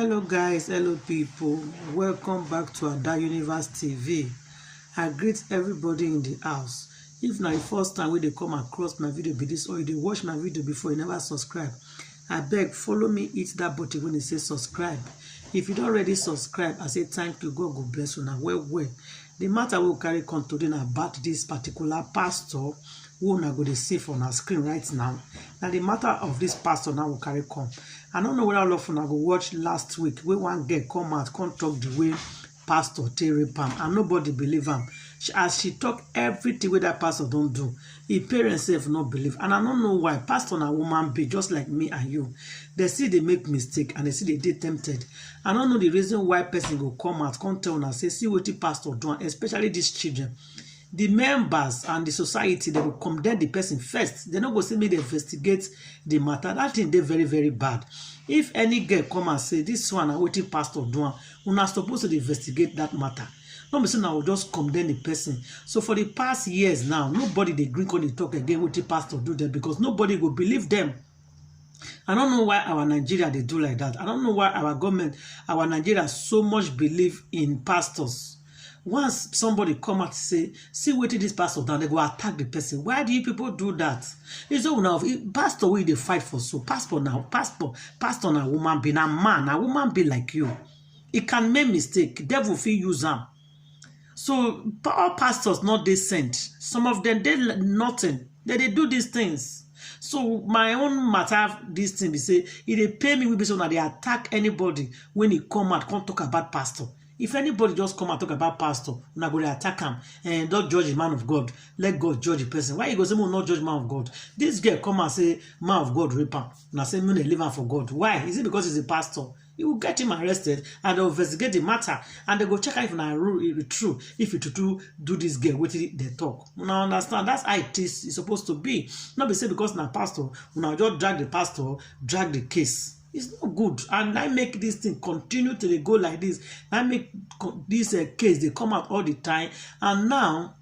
Hello guys, hello people, welcome back to Ada Universe TV. I greet everybody in the house. If na the first time wey dey come across my video be this, or you dey watch my video before you never subscribe, I beg follow me, hit that button when it says subscribe. If you don't already subscribe, I say thank you, God go bless you. Now well. The matter will carry come today about this particular pastor who una go to see on our screen right now. Now the matter of this pastor now will carry come. I don't know whether all of you go watch last week where one girl come out, come talk the way pastor Terry Pam, and nobody believe him. As she talk everything where that pastor don't do, his parents self not believe. And I don't know why. Pastor and a woman be just like me and you. They see they make mistake and they see they did tempted. I don't know the reason why person go come out, come tell and say, see what the pastor doing, especially these children. The members and the society, they will condemn the person first. They not go see me, they investigate the matter. That thing they very, very bad. If any girl come and say this one what the pastor doing, we're not supposed to investigate that matter. No, so now we'll just condemn the person. So for the past years now, nobody they drink on the talk again what the pastor do there because nobody will believe them. I don't know why our Nigeria they do like that. I don't know why our government, our Nigeria so much believe in pastors. Once somebody come out and say, see what this pastor done, they go attack the person. Why do you people do that? It's all now pastor we they fight for so pastor now, pastor now woman be a man, a woman be like you. It can make mistake. Devil feel use them. So all pastors not they sent. Some of them they nothing. They do these things. So my own matter this thing they say if they pay me with so now they attack anybody when he come out, come talk about pastor. If anybody just come and talk about pastor, we're not going to attack him and don't judge the man of God. Let God judge the person. Why you go say, not judge man of God? This girl come and say, man of God, rape him. And I say, me live him for God. Why? Is it because he's a pastor? You will get him arrested and they'll investigate the matter and they go check out if it's true. If you do this girl, what they talk. Now understand that's how it is. It's supposed to be. Not be say because now pastor, now just drag the pastor, drag the case. It's not good, and I make this thing continue to go like this. I make this case they come out all the time, and now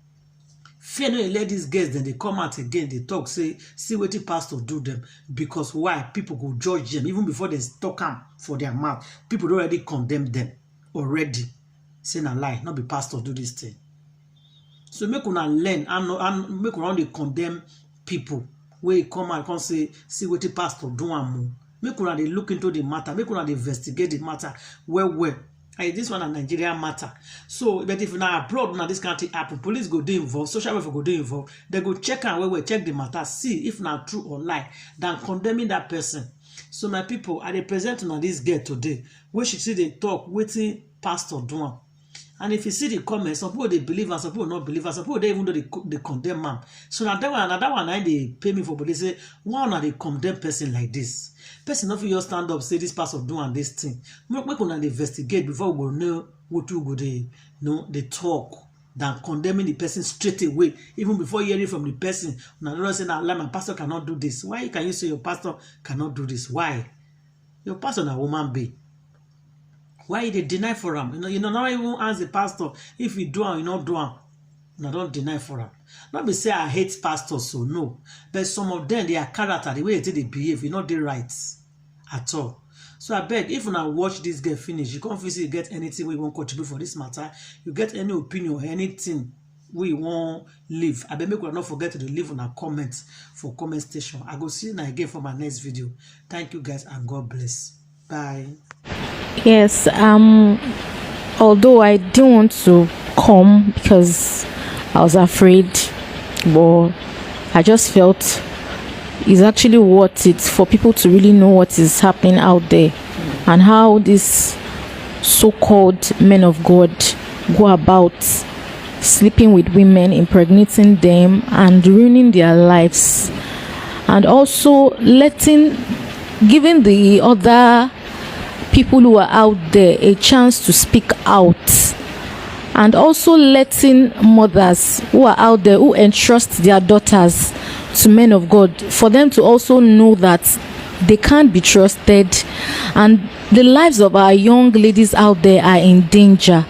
fear no let these girls then they come out again. They talk say see what the pastor do them because why people go judge them even before they talk them for their mouth. People already condemn them already. Saying a lie, not be pastor do this thing. So make una learn and make una they condemn people where come out and say see what the pastor do and more. Make una they look into the matter. Make una they investigate the matter. Well. This one a Nigerian matter. So, but if now abroad, now this country happen, police go dey involved, social welfare go dey involved. They go check and check the matter, see if not true or lie, than condemning that person. So my people, I represent on this girl today. Where she see they talk, waiting pastor doing. And if you see the comments, some people they believe and some people not believe and some people they even though they condemn man. So now that one I they pay me for, but they say one are they condemn person like this. Person not just stand up say this pastor doing this thing. We can investigate before we know what you go they talk than condemning the person straight away, even before hearing from the person. Now don't say now my pastor cannot do this. Why can you say your pastor cannot do this? Why? Your pastor na woman be. Why they deny for him? You know, not even ask the pastor if he do or you not do him. No, don't deny for him. Not be say I hate pastors, so no. But some of them, their character, the way they behave, you know, they right at all. So I beg, if you now watch this girl finish, you can't physically get anything we won't contribute for this matter. You get any opinion or anything we won't leave. I beg, make you not forget to leave on our comments for comment station. I go see you again for my next video. Thank you guys and God bless. Bye. Yes, although I didn't want to come because I was afraid, but I just felt it's actually worth it for people to really know what is happening out there and how these so-called men of God go about sleeping with women, impregnating them and ruining their lives, and also giving the other people who are out there a chance to speak out, and also letting mothers who are out there who entrust their daughters to men of God for them to also know that they can't be trusted and the lives of our young ladies out there are in danger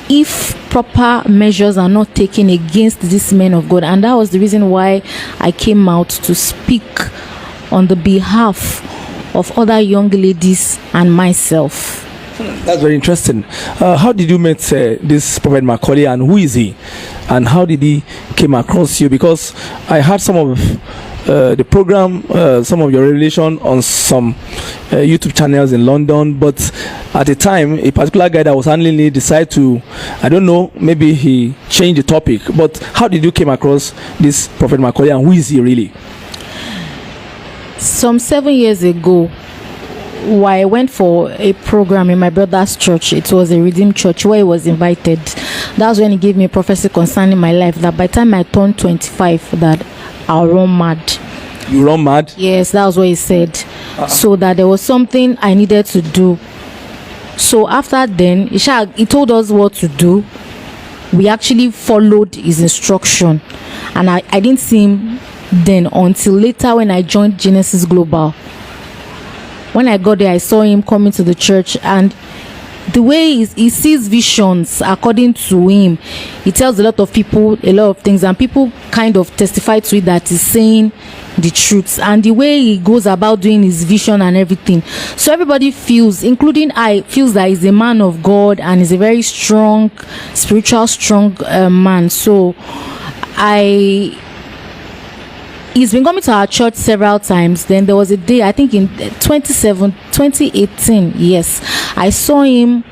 if proper measures are not taken against these men of God. And that was the reason why I came out to speak on the behalf of other young ladies and myself. That's very interesting. How did you meet this Prophet Macaulay, and who is he, and how did he came across you? Because I heard some of the program, some of your revelation on some YouTube channels in London, but at the time, a particular guy that was handling it decided to, I don't know, maybe he changed the topic. But how did you came across this Prophet Macaulay, and who is he really? Some 7 years ago, I went for a program in my brother's church. It was a redeemed church where he was invited. That's when he gave me a prophecy concerning my life, that by the time I turned 25, that I'll run mad. You run mad? Yes, that was what he said. So that there was something I needed to do. So after then, he told us what to do. We actually followed his instruction. And I didn't see him then until later when I joined Genesis Global. When I got there, I saw him coming to the church, and the way he sees visions according to him, he tells a lot of people a lot of things, and people kind of testify to it that he's saying the truth, and the way he goes about doing his vision and everything. So everybody feels, including I, feels that he's a man of God and he's a very strong, spiritual, strong man. So he's been coming to our church several times. Then there was a day, I think in 2018, yes, I saw him.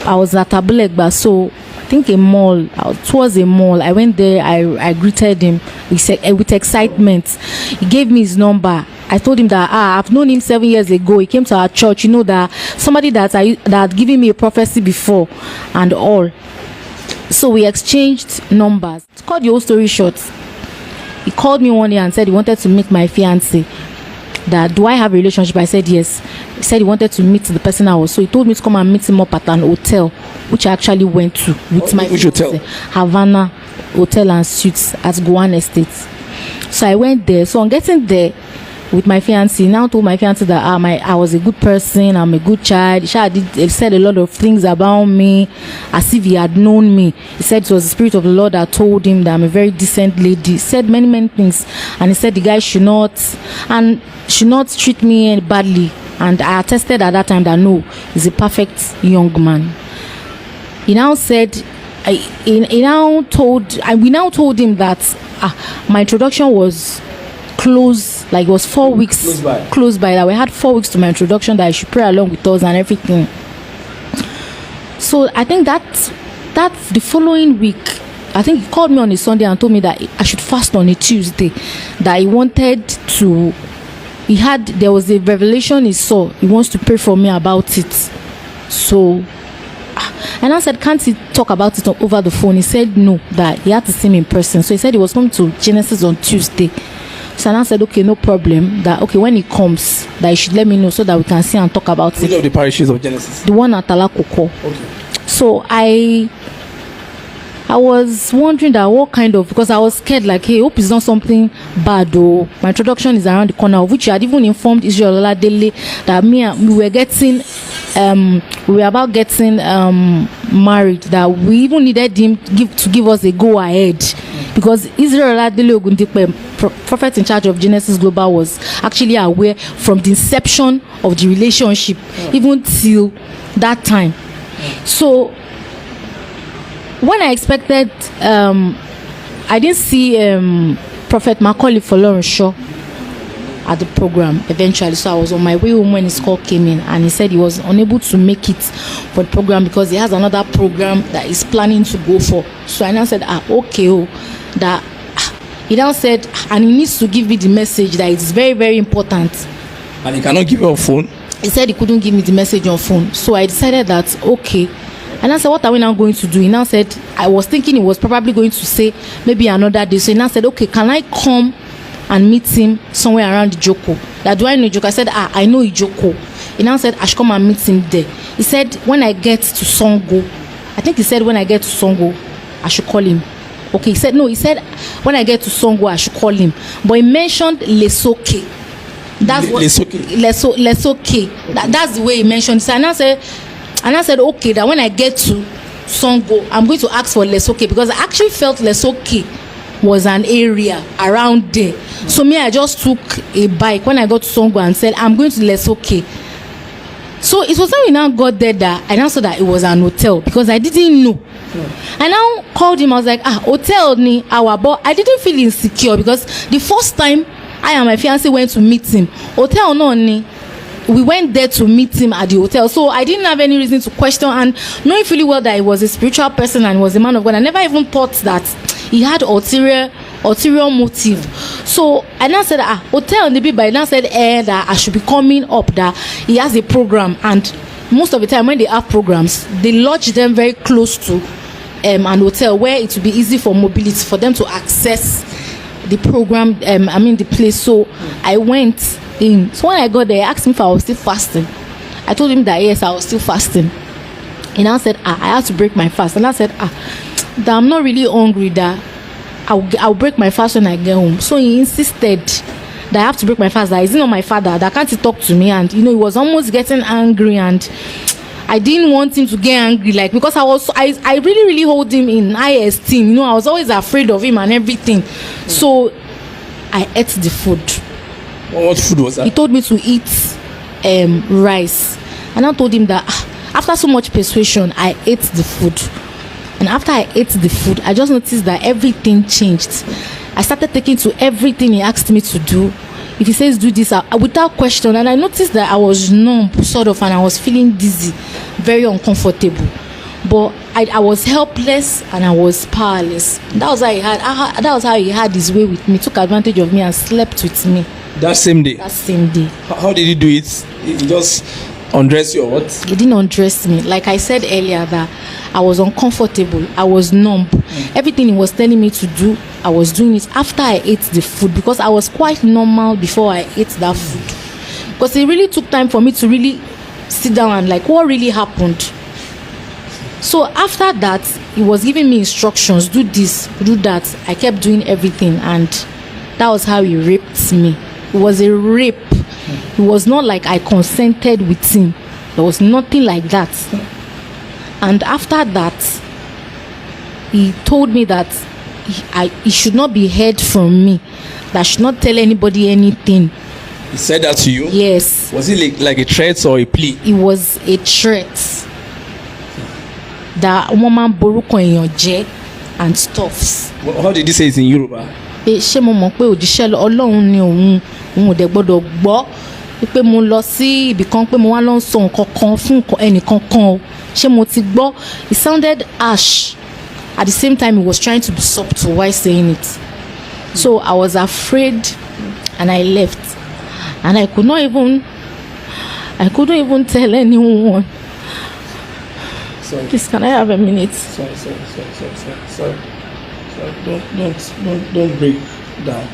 I was at Abulegba, so I think a mall, towards a mall. I went there, I greeted him with excitement. He gave me his number. I told him that I've known him 7 years ago. He came to our church, that somebody that had given me a prophecy before and all. So we exchanged numbers. To cut the whole story short, he called me one day and said he wanted to meet my fiancé. That, do I have a relationship? I said yes. He said he wanted to meet the person I was. So he told me to come and meet him up at an hotel, which I actually went to with my which hotel? Havana Hotel and Suites at Gowan Estate. So I went there. So on getting there with my fiancé, he now told my fiancé that I was a good person, I'm a good child. He said a lot of things about me as if he had known me. He said it was the Spirit of the Lord that told him that I'm a very decent lady. He said many, many things. And he said the guy should not treat me badly. And I attested at that time that no, he's a perfect young man. He now said, we now told him that my introduction was close, like it was 4 weeks close by, that we had 4 weeks to my introduction, that I should pray along with us and everything. So I think that the following week, I think he called me on a Sunday and told me that I should fast on a Tuesday, that he wanted to, there was a revelation he saw, he wants to pray for me about it. So, and I said, can't he talk about it over the phone? He said no, that he had to see me in person. So he said he was coming to Genesis on Tuesday. So I said, okay, no problem. That okay, when he comes, that he should let me know so that we can see and talk about it. Which of the parishes of Genesis? The one at Alakoko. Okay. So I was wondering that what kind of, because I was scared, like, hey, hope it's not something bad, though. My introduction is around the corner, of which you had even informed Israel Oladele that we were about getting married, that we even needed him to give us a go ahead, because Israel Oladele Ogundipe, prophet in charge of Genesis Global, was actually aware from the inception of the relationship, even till that time. So when I expected, I didn't see Prophet Macaulay for Lauren Shaw at the program eventually. So I was on my way home when his call came in, and he said he was unable to make it for the program because he has another program that he's planning to go for. So I now said, okay, that he now said, and he needs to give me the message that it's very, very important. And he cannot give you a phone? He said he couldn't give me the message on phone. So I decided that, okay. And I said, what are we now going to do? He now said, I was thinking he was probably going to say maybe another day. So he now said, okay, can I come and meet him somewhere around Ijoko? That, do I know Ijoko? I said, I know Ijoko. He now said, I should come and meet him there. He said, when I get to Songo, I think he said, when I get to Songo, I should call him. Okay, he said, when I get to Songo, I should call him. But he mentioned Lesoke. That's what Lesoke. That's the way he mentioned it. So and I said, okay, that when I get to Songo, I'm going to ask for Lesoke, because I actually felt Lesoke was an area around there. So I just took a bike when I got to Songo and said, I'm going to Lesoke. So it was when we now got there that I now saw that it was an hotel because I didn't know. I now called him. I was like, hotel ni our, but I didn't feel insecure because the first time I and my fiance went to meet him, hotel no ni. We went there to meet him at the hotel, so I didn't have any reason to question. And knowing fully well that he was a spiritual person and was a man of God, I never even thought that he had ulterior motive. So I now said, hotel in the Bible. I now said, that I should be coming up, that he has a program, and most of the time when they have programs, they lodge them very close to an hotel where it will be easy for mobility for them to access the program. The place. So I went in. So when I got there, he asked me if I was still fasting. I told him that yes, I was still fasting. And I said, I had to break my fast. And I said, that I'm not really hungry, that I'll break my fast when I get home. So he insisted that I have to break my fast, that he's not my father, that can't he talk to me. And he was almost getting angry, and I didn't want him to get angry, like, because I really hold him in high esteem. I was always afraid of him and everything. So I ate the food. What food was that? He told me to eat rice, and I told him that after so much persuasion, I ate the food. And after I ate the food, I just noticed that everything changed. I started taking to everything he asked me to do. If he says do this, without question. And I noticed that I was numb, sort of, and I was feeling dizzy, very uncomfortable. But I was helpless and I was powerless. That was how he had his way with me. Took advantage of me and slept with me. That same day? That same day. How did he do it? He just undressed you or what? He didn't undress me. Like I said earlier, that I was uncomfortable. I was numb. Everything he was telling me to do, I was doing it after I ate the food, because I was quite normal before I ate that food. Because it really took time for me to really sit down and like, what really happened? So after that, he was giving me instructions, do this, do that. I kept doing everything, and that was how he raped me. It was a rape. It was not like I consented with him. There was nothing like that. And after that, he told me that he should not be heard from me, that I should not tell anybody anything. He said that to you? Yes. Was it like a threat or a plea? It was a threat. That woman boruko eyan and stuffs. How did he say it in Yoruba? Ṣé mo mọ̀ pé òjíṣẹ́ Ọlọ́run ni òun ò dẹ̀ gbọ́dọ̀ gbọ́ pé mo lọ sí ibì kan pé mo wá lọ sọ nǹkan kan fún ẹnìkan kan o. Ṣé mo ti gbọ́? It sounded harsh. At the same time, he was trying to be subtle while saying it. So I was afraid, and I left. And I couldn't even tell anyone. Sorry. Please, can I have a minute? Sorry. Don't break down.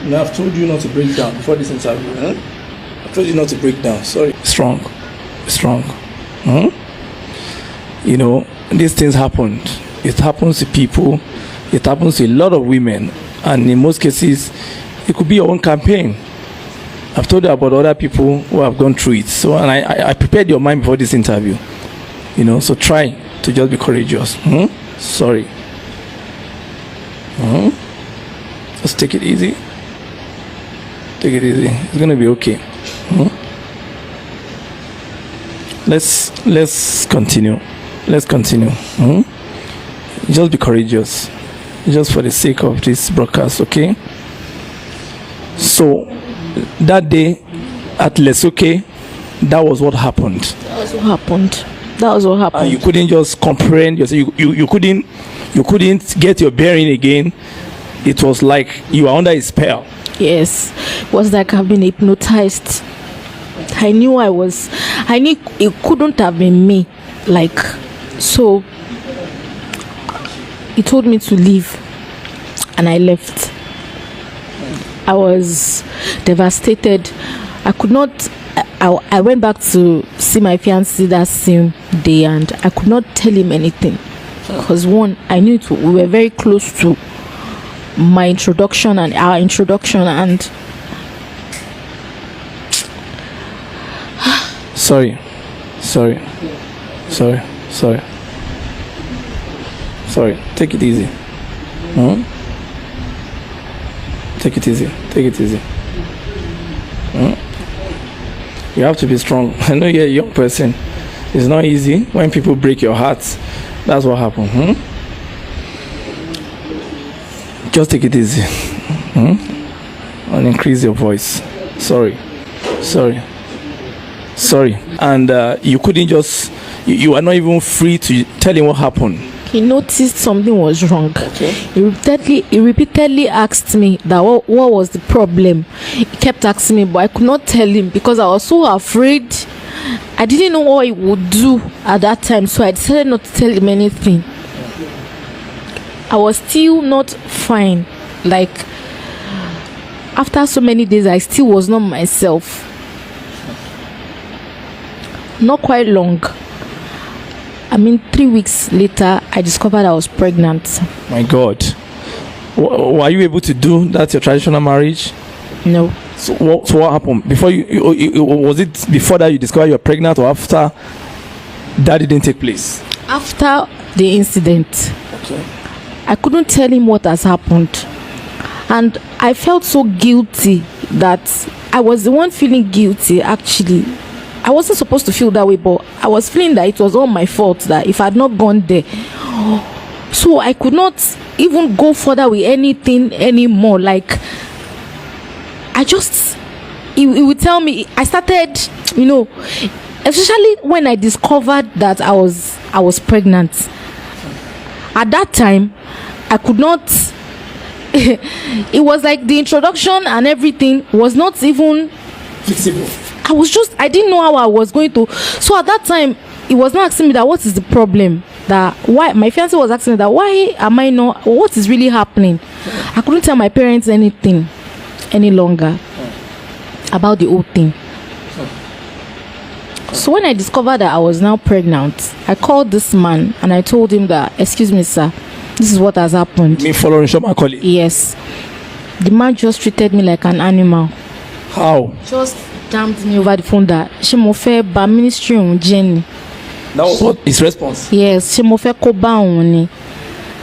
Now, I've told you not to break down before this interview. I've told you not to break down. Sorry. Strong. These things happened. It happens to people. It happens to a lot of women. And in most cases, it could be your own campaign. I've told you about other people who have gone through it. So, and I prepared your mind before this interview. So try to just be courageous. Sorry. Just take it easy. It's gonna be okay. Let's continue. Just be courageous, just for the sake of this broadcast, okay? So that day at Lesoke, that was what happened. That was what happened. And you couldn't just comprehend yourself. You couldn't get your bearing again. It was like you were under a spell. Yes, it was like I've been hypnotized. I knew it couldn't have been me. So he told me to leave, and I left. I was devastated. I went back to see my fiancé that same day, and I could not tell him anything. Because one, I knew we were very close to my introduction and our introduction, and sorry. Take it easy. Take it easy. You have to be strong. I know you're young. person. It's not easy when people break your heart. That's what happened. Just take it easy. And increase your voice. Sorry. And you couldn't just, you are not even free to tell him what happened. He noticed something was wrong. Okay. He repeatedly asked me that what was the problem. He kept asking me, but I could not tell him because I was so afraid. I didn't know what he would do at that time, so I decided not to tell him anything. I was still not fine. Like, after so many days, I still was not myself. Not quite long. 3 weeks later, I discovered I was pregnant. My God. Were you able to do that, your traditional marriage? No. So what happened? Before was it before that you discovered you were pregnant, or after that didn't take place? After the incident. Okay. I couldn't tell him what has happened. And I felt so guilty that I was the one feeling guilty, actually. I wasn't supposed to feel that way, but I was feeling that it was all my fault, that if I had not gone there. So I could not even go further with anything anymore. Like, he would tell me, I started, especially when I discovered that I was pregnant. At that time, I could not, it was like the introduction and everything was not even flexible. I didn't know how I was going to. So at that time, he was not asking me that what is the problem. That why my fiancé was asking me that why am I not, what is really happening. I couldn't tell my parents anything any longer about the whole thing. So when I discovered that I was now pregnant, I called this man and I told him that, excuse me, sir, this is what has happened. Me following Chioma calling? Yes. The man just treated me like an animal. How? Just damned me over the phone that she mo fe ba ministry on Jenny. That was what his response? Yes, she mo fe ko ba on ni.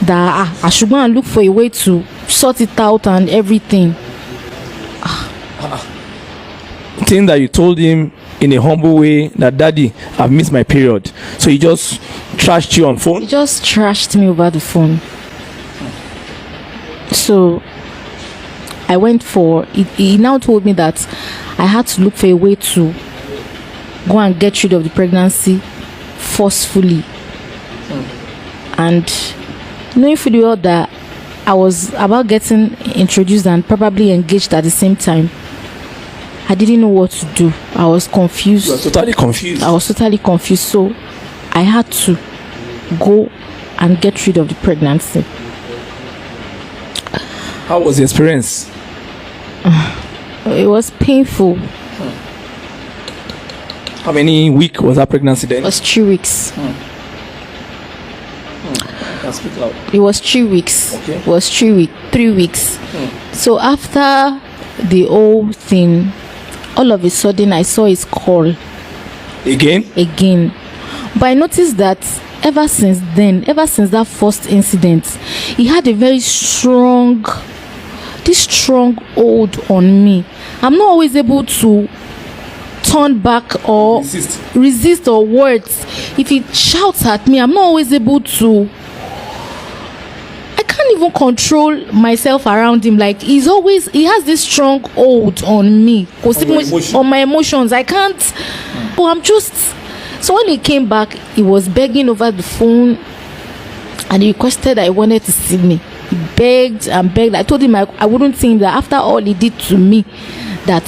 That I should go and look for a way to sort it out and everything. Thing that you told him in a humble way that daddy, I've missed my period. So he just trashed you on phone? He just trashed me over the phone. So I went for it. He now told me that I had to look for a way to go and get rid of the pregnancy forcefully. And knowing fully well that I was about getting introduced and probably engaged at the same time, I didn't know what to do. I was confused. You were totally confused. I was totally confused. So I had to go and get rid of the pregnancy. How was the experience? It was painful. How many weeks was that pregnancy then? It was 3 weeks. Speak loud. It was 3 weeks. Okay. It was 3 weeks. So after the whole thing, all of a sudden I saw his call. Again. But I noticed that ever since that first incident, he had a very strong hold on me. I'm not always able to turn back or resist or words. If he shouts at me, I'm not always able to. I can't even control myself around him. Like he has this strong hold on me, on my emotions. I can't. So when he came back, he was begging over the phone and he requested I wanted to see me. He begged and begged. I told him I wouldn't see him, that after all he did to me, that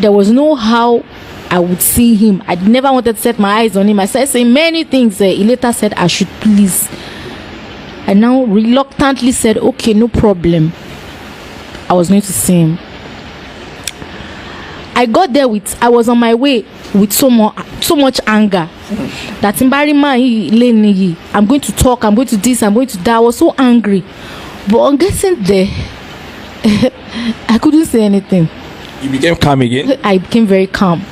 there was no how I would see him. I never wanted to set my eyes on him. I started saying many things. He later said I should please. I now reluctantly said, okay, no problem. I was going to see him. I got there I was on my way with so much anger that I'm going to talk, I'm going to this, I'm going to that. I was so angry. But on getting there, I couldn't say anything. You became calm again? I became very calm.